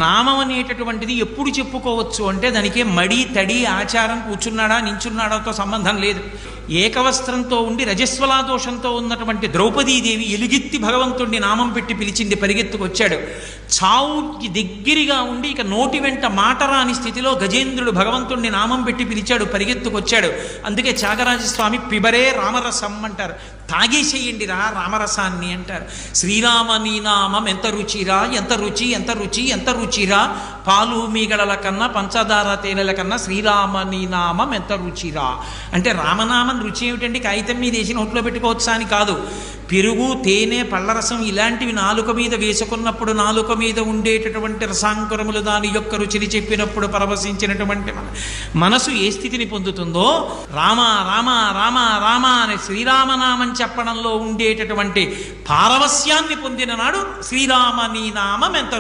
నామం అనేటటువంటిది ఎప్పుడు చెప్పుకోవచ్చు అంటే దానికే మడి తడి ఆచారం కూర్చున్నాడా నించున్నాడాతో సంబంధం లేదు. ఏకవస్త్రంతో ఉండి రజస్వలా దోషంతో ఉన్నటువంటి ద్రౌపదీదేవి ఎలుగెత్తి భగవంతుడిని నామం పెట్టి పిలిచింది, పరిగెత్తుకొచ్చాడు. చావుకి దగ్గరగా ఉండి ఇక నోటి వెంట మాట రాని స్థితిలో గజేంద్రుడు భగవంతుడిని నామం పెట్టి పిలిచాడు, పరిగెత్తుకొచ్చాడు. అందుకే త్యాగరాజస్వామి పిబరే రామరసం అంటారు, తాగేసేయండి రా రామరసాన్ని అంటారు. శ్రీరామ నీ నామం ఎంత రుచిరా, ఎంత రుచి ఎంత రుచి ఎంత రుచిరా, పాలు మీగడల కన్నా పంచదార తేనెల కన్నా శ్రీరామ నీ నామం ఎంత రుచిరా అంటే రామనామం రుచి ఏమిటండి, కాగితం మీద వేసి నోట్లో పెట్టుకోవచ్చా అని కాదు. పెరుగు తేనె పళ్ళరసం ఇలాంటివి నాలుక మీద వేసుకున్నప్పుడు నాలుక మీద ఉండేటటువంటి రసాంకురములు దాని యొక్క రుచిని చెప్పినప్పుడు పరవశించినటువంటి మనసు ఏ స్థితిని పొందుతుందో, రామ రామ రామ రామ అనే శ్రీరామనామం చెప్పడంలో ఉండేటటువంటి పారవస్యాన్ని పొందిన నాడు శ్రీరామ నీ నామం ఎంత